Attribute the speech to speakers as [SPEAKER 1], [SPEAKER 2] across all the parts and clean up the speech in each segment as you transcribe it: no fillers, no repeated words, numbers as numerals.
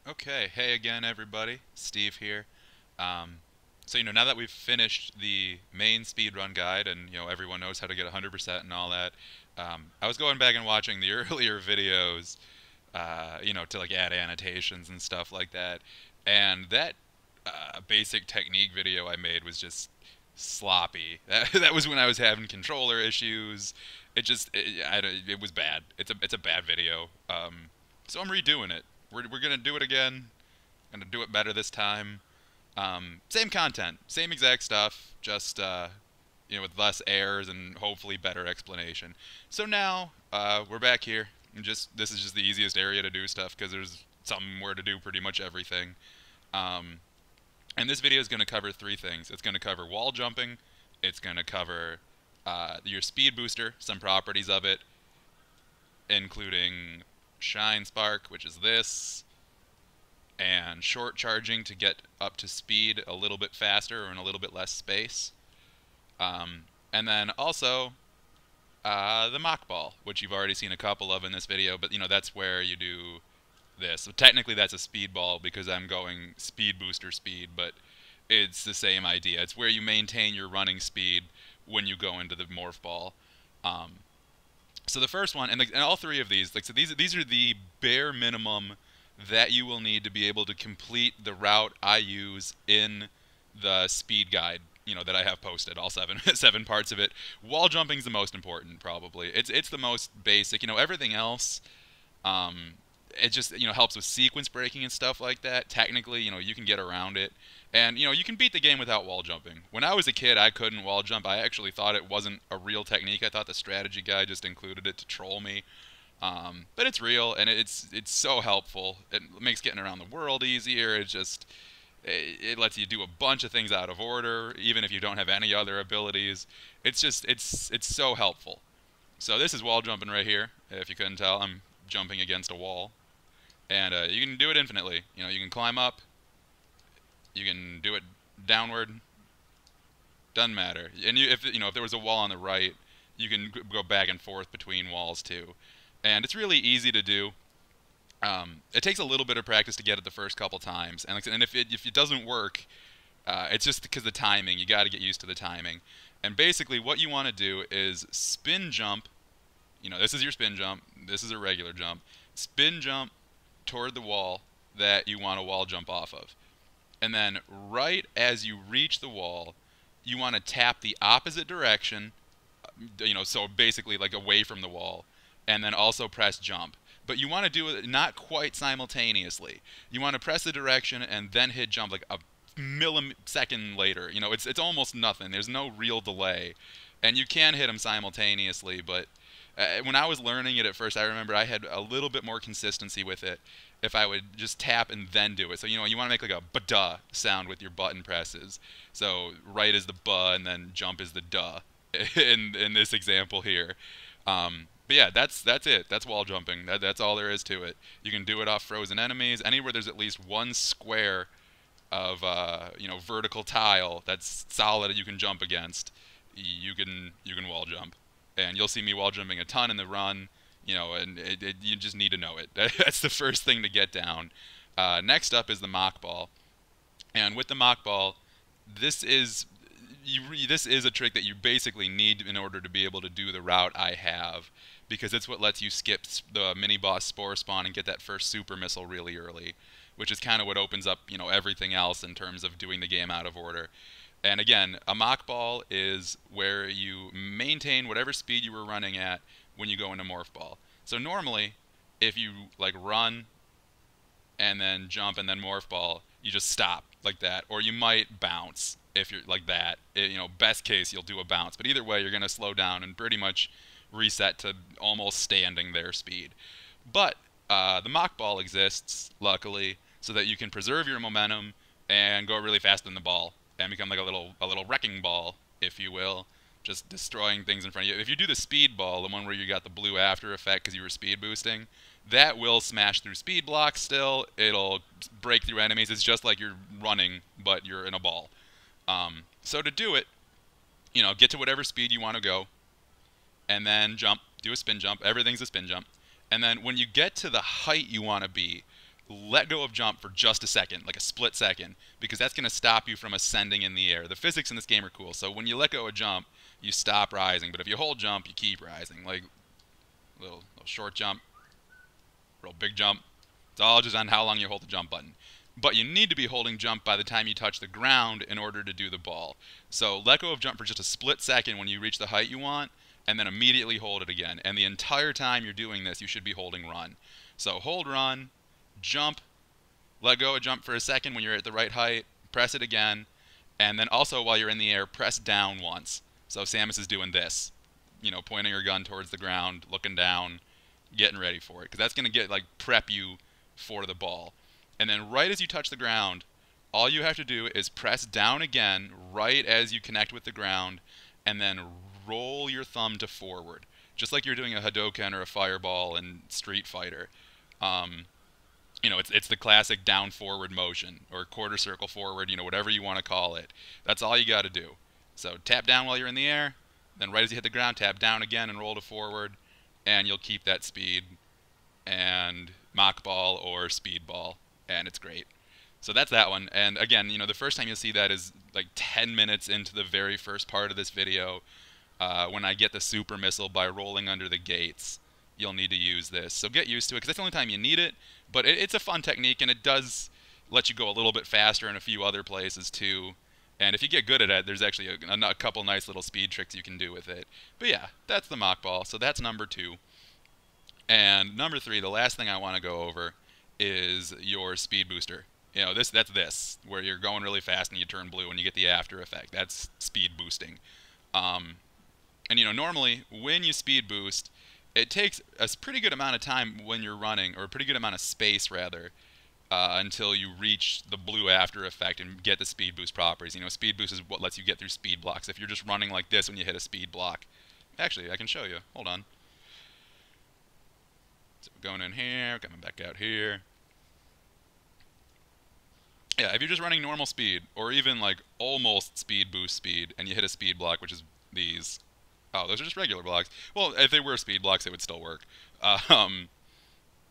[SPEAKER 1] Okay, hey again, everybody. Steve here. Um, now that we've finished the main speedrun guide and, everyone knows how to get 100% and all that, I was going back and watching the earlier videos, to like add annotations and stuff like that. And that basic technique video I made was just sloppy. That was when I was having controller issues. It was bad. It's a bad video. So I'm redoing it. We're gonna do it again. Gonna do it better this time. Same content, same exact stuff, just with less errors and hopefully better explanation. So now we're back here. This is just the easiest area to do stuff because there's somewhere to do pretty much everything. Um, and this video is going to cover three things. It's going to cover wall jumping. It's going to cover your speed booster, some properties of it, including Shinespark, which is this, and short charging to get up to speed a little bit faster or in a little bit less space. And then also the mock ball, which you've already seen a couple of in this video, but that's where you do this. So technically that's a speed ball because I'm going speed booster speed, but it's the same idea. It's where you maintain your running speed when you go into the morph ball. So the first one, and all three of these, these are the bare minimum that you will need to be able to complete the route I use in the speed guide, that I have posted, all seven parts of it. Wall jumping's the most important, probably. It's the most basic. Everything else, it just helps with sequence breaking and stuff like that. Technically, you can get around it, and you can beat the game without wall jumping. When I was a kid, I couldn't wall jump. I actually thought it wasn't a real technique. I thought the strategy guy just included it to troll me. But it's real, and it's so helpful. It makes getting around the world easier. It lets you do a bunch of things out of order, even if you don't have any other abilities. It's so helpful. So this is wall jumping right here. If you couldn't tell, I'm jumping against a wall, and you can do it infinitely. You can climb up. You can do it downward. Doesn't matter. And if there was a wall on the right, you can go back and forth between walls too. And it's really easy to do. It takes a little bit of practice to get it the first couple times, and if it doesn't work, it's just because the timing. You got to get used to the timing. And basically, what you want to do is spin jump. This is your spin jump. This is a regular jump. Spin jump toward the wall that you want to wall jump off of, and then right as you reach the wall, you want to tap the opposite direction. So basically like away from the wall, and then also press jump. But you want to do it not quite simultaneously. You want to press the direction and then hit jump like a millisecond later. It's almost nothing. There's no real delay. And you can hit them simultaneously, but when I was learning it at first, I remember I had a little bit more consistency with it if I would just tap and then do it. So, you want to make like a ba-duh sound with your button presses. So right is the ba and then jump is the duh in this example here. But yeah, that's it. That's wall jumping. That's all there is to it. You can do it off frozen enemies. Anywhere there's at least one square of vertical tile that's solid you can jump against, you can wall jump. And you'll see me wall jumping a ton in the run. And you just need to know it. That's the first thing to get down. Next up is the mock ball. And with the mock ball, this is a trick that you basically need in order to be able to do the route I have, because it's what lets you skip the mini boss spore spawn and get that first super missile really early, which is kind of what opens up everything else in terms of doing the game out of order. And again, a mock ball is where you maintain whatever speed you were running at when you go into morph ball. So normally, if you like run and then jump and then morph ball, you just stop like that, or you might bounce if you're like that. Best case you'll do a bounce, but either way you're going to slow down and pretty much reset to almost standing there speed. But the mock ball exists, luckily, so that you can preserve your momentum and go really fast in the ball and become like a little wrecking ball, if you will, just destroying things in front of you. If you do the speed ball, the one where you got the blue after effect because you were speed boosting, that will smash through speed blocks still. It'll break through enemies. It's just like you're running, but you're in a ball. So to do it, get to whatever speed you want to go, and then jump, do a spin jump. Everything's a spin jump. And then when you get to the height you want to be, let go of jump for just a second, like a split second, because that's going to stop you from ascending in the air. The physics in this game are cool. So when you let go of jump, you stop rising, but if you hold jump, you keep rising. Like little short jump, real big jump. It's all just on how long you hold the jump button. But you need to be holding jump by the time you touch the ground in order to do the ball. So let go of jump for just a split second when you reach the height you want, and then immediately hold it again. And the entire time you're doing this, you should be holding run. So hold run, jump, let go of jump for a second when you're at the right height, press it again, and then also while you're in the air, press down once. So Samus is doing this, you know, pointing her gun towards the ground, looking down, getting ready for it, because that's going to get, like, prep you for the ball. And then right as you touch the ground, all you have to do is press down again right as you connect with the ground, and then roll your thumb to forward, just like you're doing a Hadoken or a fireball in Street Fighter. You know, it's the classic down forward motion, or quarter circle forward, you know, whatever you want to call it. That's all you got to do. So tap down while you're in the air, then right as you hit the ground, tap down again and roll to forward, and you'll keep that speed, and mock ball or speed ball, and it's great. So that's that one. And again, you know, the first time you'll see that is like 10 minutes into the very first part of this video, when I get the super missile by rolling under the gates. You'll need to use this. So get used to it, because that's the only time you need it. But it's a fun technique, and it does let you go a little bit faster in a few other places too. And if you get good at it, there's actually a couple nice little speed tricks you can do with it. But yeah, that's the mock ball. So that's number 2. And number 3, the last thing I want to go over, is your speed booster. You know, that's this, where you're going really fast and you turn blue and you get the after effect. That's speed boosting. And you know, normally when you speed boost, it takes a pretty good amount of time when you're running, or a pretty good amount of space rather, until you reach the blue after effect and get the speed boost properties. You know, speed boost is what lets you get through speed blocks. If you're just running like this when you hit a speed block, actually I can show you. Hold on. So going in here, coming back out here. Yeah, if you're just running normal speed, or even like almost speed boost speed, and you hit a speed block, which is these. Oh, those are just regular blocks. Well, if they were speed blocks, it would still work.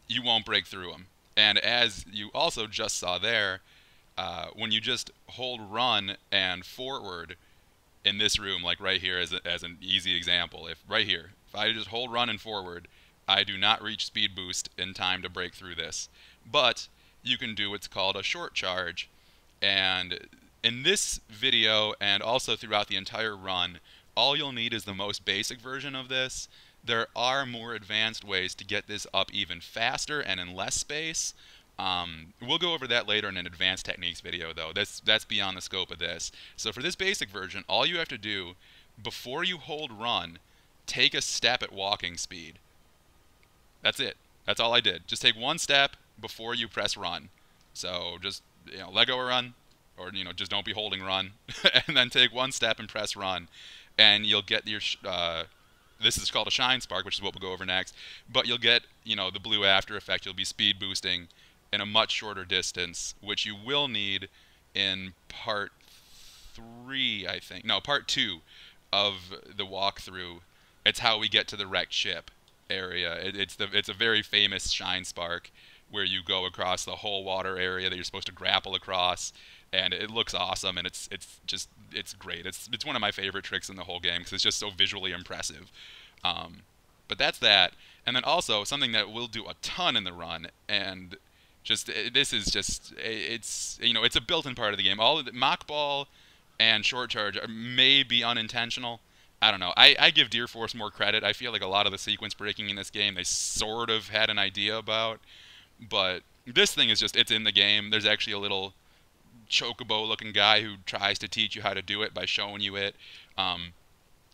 [SPEAKER 1] You won't break through them. And as you also just saw there, when you just hold run and forward in this room, like right here as an easy example, if I just hold run and forward, I do not reach speed boost in time to break through this. But you can do what's called a short charge. And in this video, and also throughout the entire run, all you'll need is the most basic version of this. There are more advanced ways to get this up even faster and in less space. We'll go over that later in an advanced techniques video, though. That's beyond the scope of this. So for this basic version, all you have to do, before you hold run, take a step at walking speed. That's it. That's all I did. Just take one step before you press run. So just, you know, let go of run, or, you know, just don't be holding run, and then take one step and press run. And you'll get your, this is called a Shinespark, which is what we'll go over next, but you'll get, you know, the blue after effect. You'll be speed boosting in a much shorter distance, which you will need in part 3, I think. No, part 2 of the walkthrough. It's how we get to the wrecked ship area. It's a very famous Shinespark, where you go across the whole water area that you're supposed to grapple across. And it looks awesome, and it's great. It's one of my favorite tricks in the whole game, because it's just so visually impressive. But that's that. And then also something that we'll do a ton in the run, and just this is just, it's, you know, it's a built-in part of the game. All of the mock ball and short charge may be unintentional. I don't know. I give Deer Force more credit. I feel like a lot of the sequence breaking in this game they sort of had an idea about, but this thing is just, it's in the game. There's actually a little chocobo looking guy who tries to teach you how to do it by showing you it.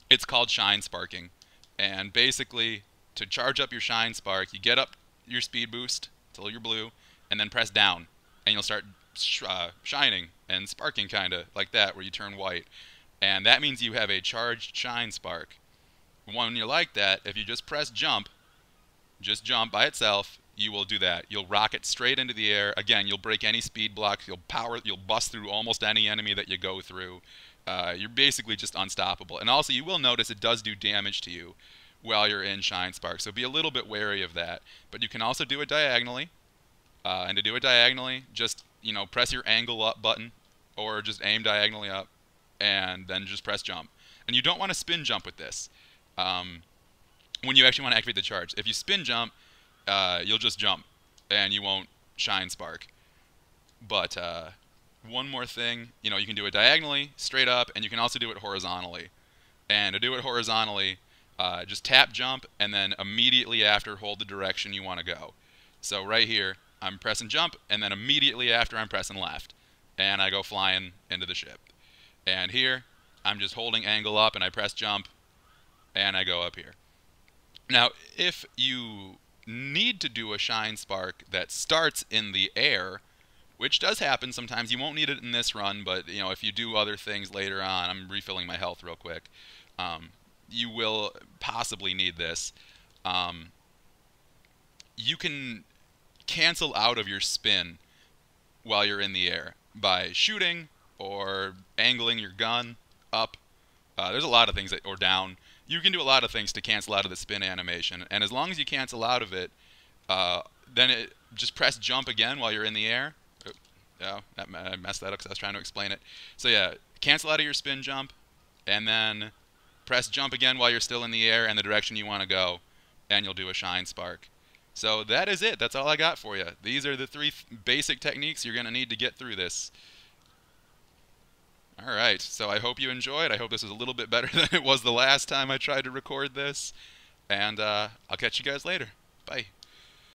[SPEAKER 1] It's called Shinesparking, and basically to charge up your Shinespark, you get up your speed boost till you're blue, and then press down, and you'll start shining and sparking, kind of like that, where you turn white. And that means you have a charged Shinespark. When you're like that, if you just press jump, just jump by itself, you will do that. You'll rocket straight into the air. Again, you'll break any speed blocks. You'll bust through almost any enemy that you go through. You're basically just unstoppable. And also, you will notice it does do damage to you while you're in Shinespark, so be a little bit wary of that. But you can also do it diagonally, And to do it diagonally, just, press your angle up button, or just aim diagonally up, and then just press jump. And you don't want to spin jump with this when you actually want to activate the charge. If you spin jump, you'll just jump, and you won't shine spark. But one more thing, you can do it diagonally, straight up, and you can also do it horizontally. And to do it horizontally, just tap jump, and then immediately after hold the direction you want to go. So right here, I'm pressing jump, and then immediately after I'm pressing left. And I go flying into the ship. And here, I'm just holding angle up, and I press jump, and I go up here. Now, if you need to do a shine spark that starts in the air, which does happen sometimes, you won't need it in this run, but if you do other things later on, I'm refilling my health real quick, you will possibly need this. You can cancel out of your spin while you're in the air by shooting or angling your gun up. There's a lot of things or down. You can do a lot of things to cancel out of the spin animation, and as long as you cancel out of it, then just press jump again while you're in the air. Yeah, I messed that up because I was trying to explain it. So yeah, cancel out of your spin jump, and then press jump again while you're still in the air and the direction you want to go, and you'll do a shine spark. So that is it. That's all I got for you. These are the three basic techniques you're going to need to get through this. Alright, so I hope you enjoyed. I hope this was a little bit better than it was the last time I tried to record this. And I'll catch you guys later. Bye.